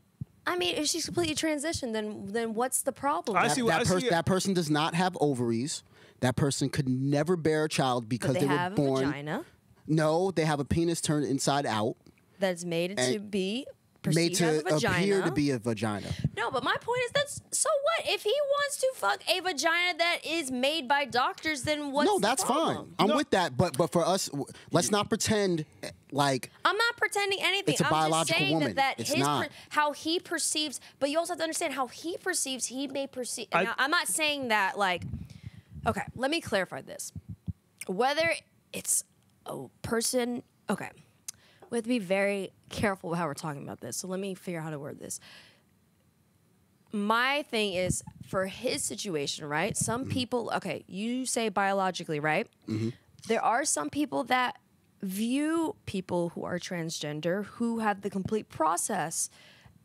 I mean, if she's completely transitioned, then what's the problem? That person does not have ovaries. That person could never bear a child because they were have born. a vagina. No, they have a penis turned inside out. That's made to be Made perceived as a to vagina. appear to be a vagina. No, but my point is that's so what? If he wants to fuck a vagina that is made by doctors, then what's No, that's the problem? fine. I'm with that. But for us, let's not pretend like I'm not pretending anything. It's a I'm biological just saying woman. that It's his not. how he perceives, but you also have to understand how he perceives. He may perceive. Now, I'm not saying that like. Okay, let me clarify this. Whether it's a person, okay, we have to be very careful with how we're talking about this. So let me figure out how to word this. My thing is for his situation, right? Some people, okay, you say biologically, right? Mm-hmm. There are some people that view people who are transgender who have the complete process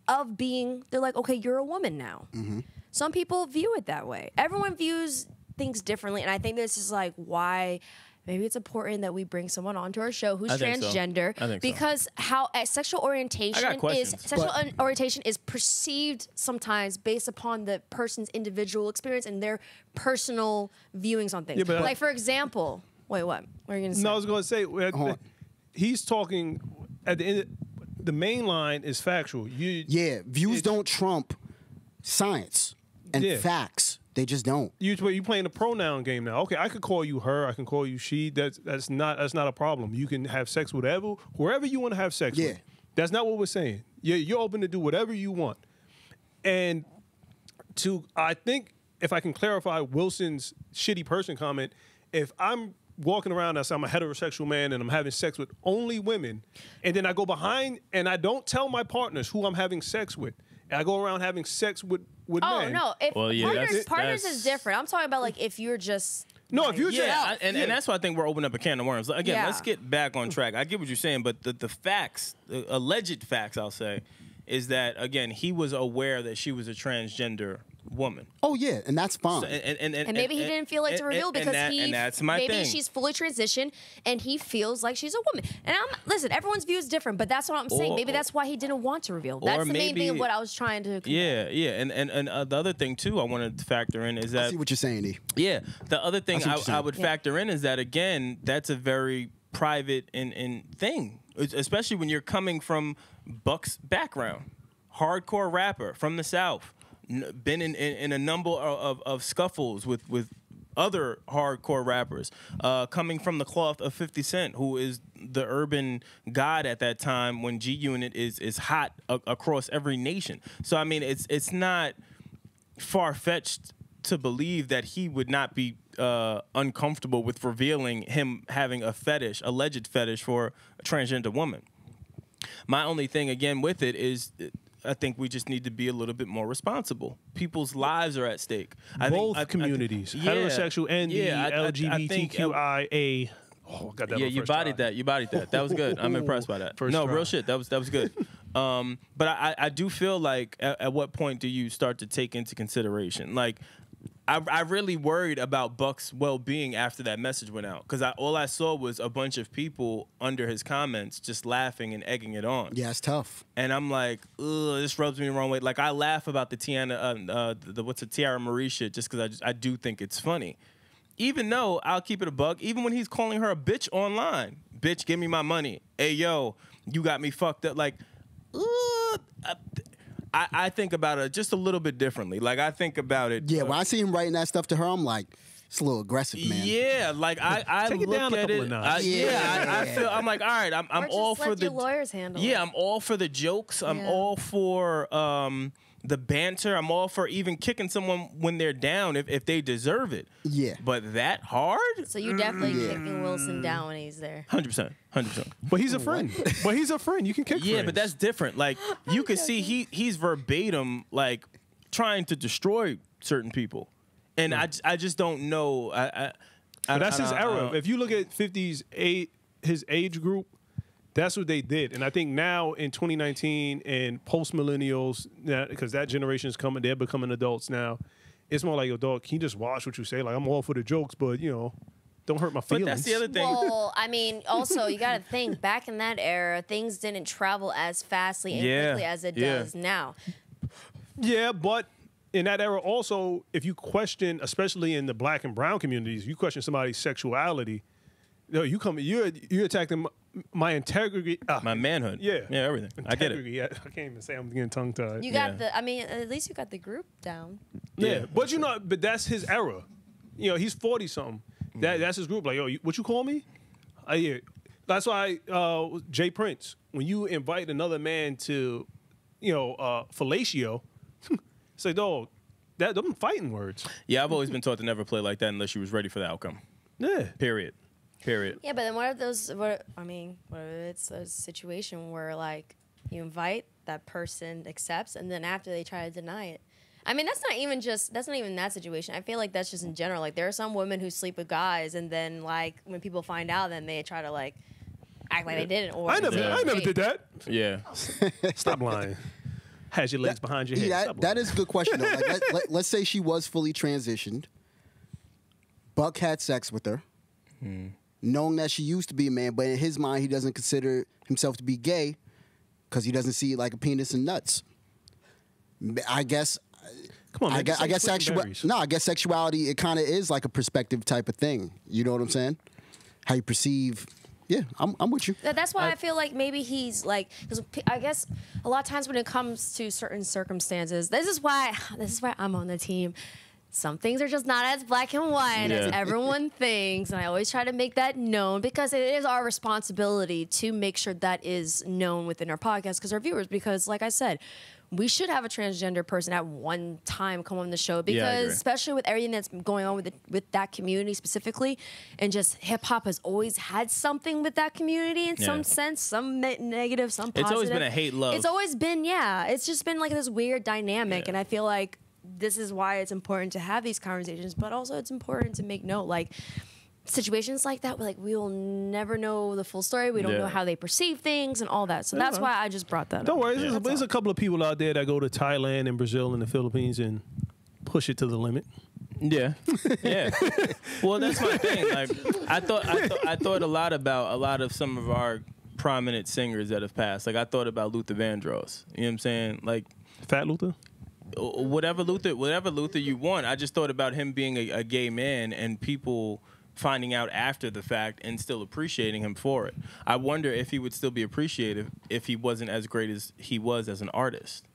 of being, they're like, okay, you're a woman now. Mm-hmm. Some people view it that way. Everyone views things differently, and I think this is like why maybe it's important that we bring someone onto our show who's transgender, because how sexual orientation is perceived sometimes based upon the person's individual experience and their personal viewings on things. Yeah, like for example, wait, what are you going to say? No, I was going to say he's talking at the end. The main line is factual. Views don't trump science and facts. They just don't. You playing the pronoun game now. Okay, I could call you her. I can call you she. That's not a problem. You can have sex with whoever you want to have sex with. That's not what we're saying. You're open to do whatever you want. And I think if I can clarify Wilson's shitty person comment, if I'm walking around and I'm a heterosexual man and I'm having sex with only women, and then I go behind and I don't tell my partners who I'm having sex with, and I go around having sex with men. Oh no! Partners is different. I'm talking about like if you're just. No, if you're and that's why I think we're opening up a can of worms. Again, let's get back on track. I get what you're saying, but the facts, the alleged facts, I'll say, is that again he was aware that she was a transgender woman. Oh yeah, and that's fine. So, and maybe he didn't feel like to reveal because that's my maybe thing. she's fully transitioned and he feels like she's a woman. And listen, everyone's view is different, but that's what I'm saying. Maybe that's why he didn't want to reveal. That's the main thing of what I was trying to convey. Yeah. And the other thing too I wanted to factor in is that I see what you're saying, E. Yeah. The other thing I would factor in is that again, that's a very private and thing, especially when you're coming from Buck's background, hardcore rapper from the South. Been in a number of scuffles with other hardcore rappers, coming from the cloth of 50 Cent, who is the urban god at that time when G Unit is hot across every nation. So I mean, it's not far-fetched to believe that he would not be uncomfortable with revealing him having a alleged fetish for a transgender woman. My only thing again with it is, I think we just need to be a little bit more responsible. People's lives are at stake. Both communities, heterosexual and the LGBTQIA. Oh, I got that. Yeah, you bodied that. You bodied that. That was good. I'm impressed by that. Real shit. That was good. But I do feel like at what point do you start to take into consideration? Like, I really worried about Buck's well-being after that message went out, because all I saw was a bunch of people under his comments just laughing and egging it on. Yeah, it's tough. And I'm like, ugh, this rubs me the wrong way. Like, I laugh about the Tiara Marie shit just because I do think it's funny. Even though, I'll keep it a buck, even when he's calling her a bitch online. Bitch, give me my money. Hey, yo, you got me fucked up. Like, I think about it just a little bit differently. Like, I think about it. Yeah, when I see him writing that stuff to her, I'm like, it's a little aggressive, man. Yeah, like I take it look down at a couple it. of notches. I feel. I'm like, all right. I'm all for the lawyers handle. Yeah, I'm all for the jokes. I'm all for the banter. I'm all for even kicking someone when they're down if they deserve it. Yeah. But that hard? So you're definitely kicking Wilson down when he's there. 100%. 100%. But he's a friend. But he's a friend. You can kick friends. But that's different. Like, you could see he's verbatim, like, trying to destroy certain people, and I just don't know. But that's his era. If you look at 50's his age group, that's what they did. And I think now in 2019 and post millennials, because that generation is coming, they're becoming adults now. It's more like, yo, dog, can you just watch what you say? Like, I'm all for the jokes, but don't hurt my feelings. But that's the other thing. Well, I mean, also you got to think back in that era, things didn't travel as fastly and quickly as it does now. Yeah, but in that era also, if you question, especially in the black and brown communities, you question somebody's sexuality. You're attacking my integrity, my manhood. Yeah, everything. I get it. I can't even say I'm getting tongue tied. You got I mean, at least you got the group down. Yeah, but but that's his era. He's 40 something. That's his group. Like, yo, what you call me? Yeah. That's why Jay Prince, when you invite another man to, fellatio, say, dog, them fighting words. Yeah, I've always been taught to never play like that unless you was ready for the outcome. Yeah. Period. Yeah, but then what if it's a situation where like you invite, that person accepts, and then after they try to deny it. I mean, that's not even that situation. I feel like that's just in general. Like there are some women who sleep with guys, and then like when people find out, then they try to like act like they didn't. Or I never did that. Yeah. Stop lying. Has your legs behind your head. That is a good question though. Like, let's say she was fully transitioned. Buck had sex with her, knowing that she used to be a man, but in his mind, he doesn't consider himself to be gay because he doesn't see it like a penis and nuts. I guess. Come on, man, I guess sexuality, it kind of is like a perspective type of thing. You know what I'm saying? How you perceive. Yeah, I'm with you. That's why I feel like maybe he's like, because I guess a lot of times when it comes to certain circumstances, this is why I'm on the team. Some things are just not as black and white as everyone thinks, and I always try to make that known because it is our responsibility to make sure that is known within our podcast because our viewers. Because, like I said, we should have a transgender person at one time come on the show because, especially with everything that's going on with that community specifically, and just hip hop has always had something with that community in some sense, some negative, some positive. It's always been a hate-love. It's always been, it's just been like this weird dynamic, and I feel like this is why it's important to have these conversations, but also it's important to make note, like, situations like that, like we will never know the full story. We don't know how they perceive things and all that. So that's why I just brought that up. Don't worry. There's a couple of people out there that go to Thailand and Brazil and the Philippines and push it to the limit. Yeah. Well, that's my thing. Like, I thought a lot of some of our prominent singers that have passed. Like, I thought about Luther Vandross. You know what I'm saying? Like, Fat Luther? Whatever Luther you want. I just thought about him being a gay man and people finding out after the fact and still appreciating him for it. I wonder if he would still be appreciated if he wasn't as great as he was as an artist.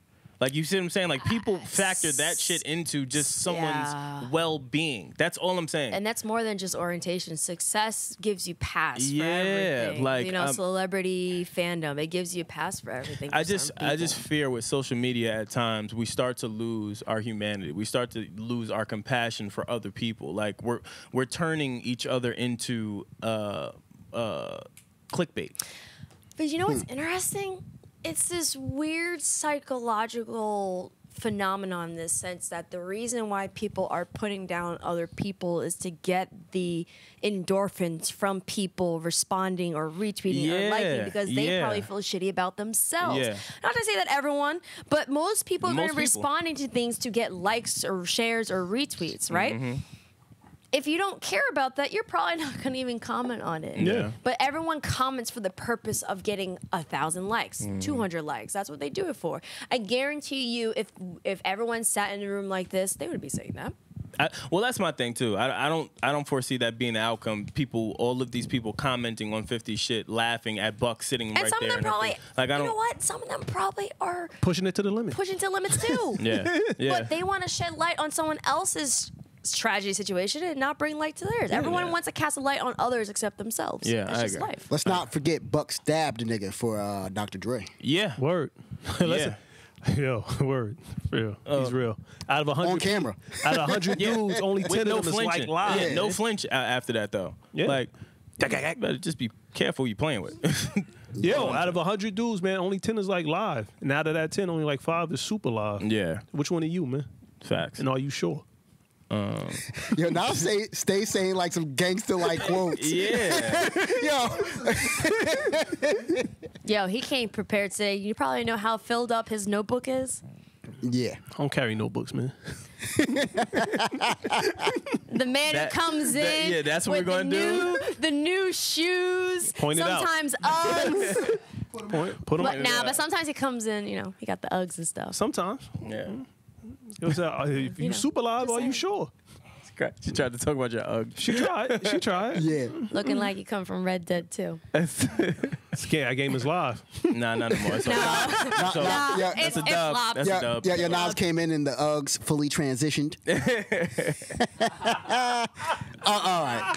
Like, you see what I'm saying? Like, people factor that shit into just someone's well-being. That's all I'm saying. And that's more than just orientation. Success gives you pass for everything. Like, celebrity fandom. It gives you a pass for everything. I just fear with social media at times we start to lose our humanity. We start to lose our compassion for other people. Like, we're turning each other into clickbait. But you know what's interesting? It's this weird psychological phenomenon in this sense that the reason why people are putting down other people is to get the endorphins from people responding or retweeting or liking because they probably feel shitty about themselves. Not to say that everyone, but most people are going to be responding to things to get likes or shares or retweets, right? Mm-hmm. If you don't care about that, you're probably not going to even comment on it. Yeah. But everyone comments for the purpose of getting 1,000 likes, 200 likes. That's what they do it for. I guarantee you, if everyone sat in a room like this, they would be saying that. Well, that's my thing too. I don't foresee that being the outcome. All of these people commenting on 50 shit, laughing at Buck sitting right there. And some of them probably, you know what? Some of them probably are pushing it to the limit. Pushing to limits too. Yeah. But they want to shed light on someone else's tragedy situation and not bring light to theirs. Everyone wants to cast a light on others except themselves. Yeah, that's just life. Let's not forget Buck stabbed a nigga for Dr. Dre. Yeah. Word. Listen. Yo, word. Real. He's real. Out of 100 on camera. Out of 100 dudes, only 10 of them is like live. Yeah, no flinch after that though. Yeah. Like, better just be careful who you playing with. Yo, out of 100 dudes, man, only 10 is like live. And out of that 10, only like 5 is super live. Yeah. Which one are you, man? Facts. And are you sure? Yo, now stay saying like some gangster like quotes. Yeah. Yo. Yo, he came prepared today. You probably know how filled up his notebook is. Yeah. I don't carry notebooks, man. The man who comes in. Yeah, that's what with we're gonna do. The new shoes. Point it out. Sometimes Uggs. Put them But sometimes he comes in, he got the Uggs and stuff. Sometimes. Yeah. It was, if you super live, are you sure? She tried to talk about your Ugg. She tried. Yeah. Looking like you come from Red Dead 2. That game is live. Nah, not anymore. It's No, yeah, it's a dub. flopped. That's a dub. Yeah, Nas came in the Uggs fully transitioned. All right.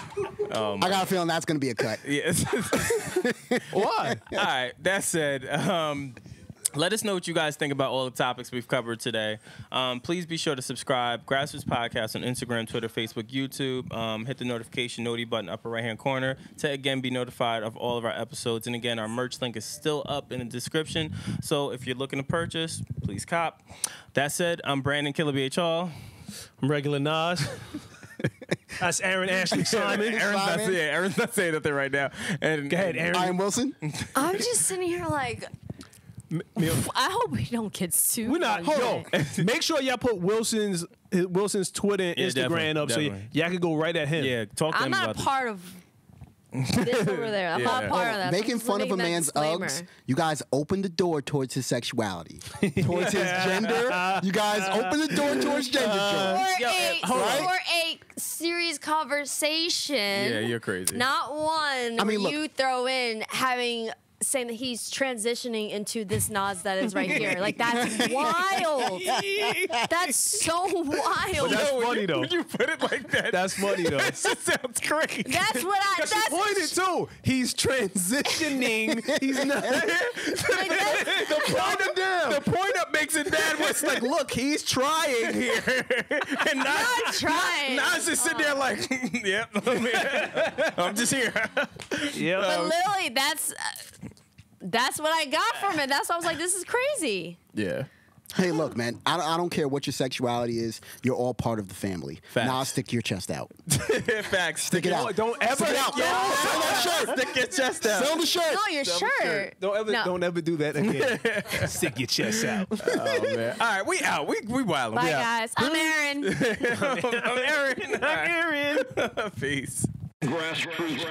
I got a feeling that's going to be a cut. Yes. Why? All right. That said, let us know what you guys think about all the topics we've covered today. Please be sure to subscribe. Grassroots Podcast on Instagram, Twitter, Facebook, YouTube. Hit the notification noti button upper right-hand corner to, again, be notified of all of our episodes. And, again, our merch link is still up in the description. So if you're looking to purchase, please cop. That said, I'm Brandon Killabh Hall. I'm regular Nas. That's Erin Ashley Simon. Erin's not saying nothing right now. And Go ahead, Erin. I am Wilson. I'm just sitting here like, I hope we don't get sued. We're not. one day. Make sure y'all put Wilson's Twitter and Yeah, Instagram up definitely. so y'all can go right at him. Yeah, talk to I'm him not about a part of this over there. I'm not a part of that. Making I'm just fun of a making that man's disclaimer. Uggs, you guys open the door towards his sexuality, towards his gender. You guys open the door towards gender. For a serious conversation. Yeah, you're crazy. Not one I mean, where look. you throw in saying that he's transitioning into this Nas that is right here. Like, that's wild. That's so wild. That's funny though. When you put it like that, That's funny though. that just sounds great. That's what I. She pointed too. He's transitioning. He's not. The point up makes it bad. Where it's like, look, he's trying here, and not trying. Nas just sitting there like, yep, I'm just here. Yeah. But literally, that's what I got from it. That's why I was like, this is crazy. Yeah. Hey, look, man. I don't care what your sexuality is. You're all part of the family. Facts. Now stick your chest out. Facts. Stick it out. Don't ever. Stick it out. Sell that shirt. Stick your chest out. Sell the shirt. No, your shirt. Don't ever do that again. Stick your chest out. Oh man. All right, we out. We wildin'. Bye, We out. guys. I'm Erin. I'm Erin. I'm Erin. Peace. Grassroots.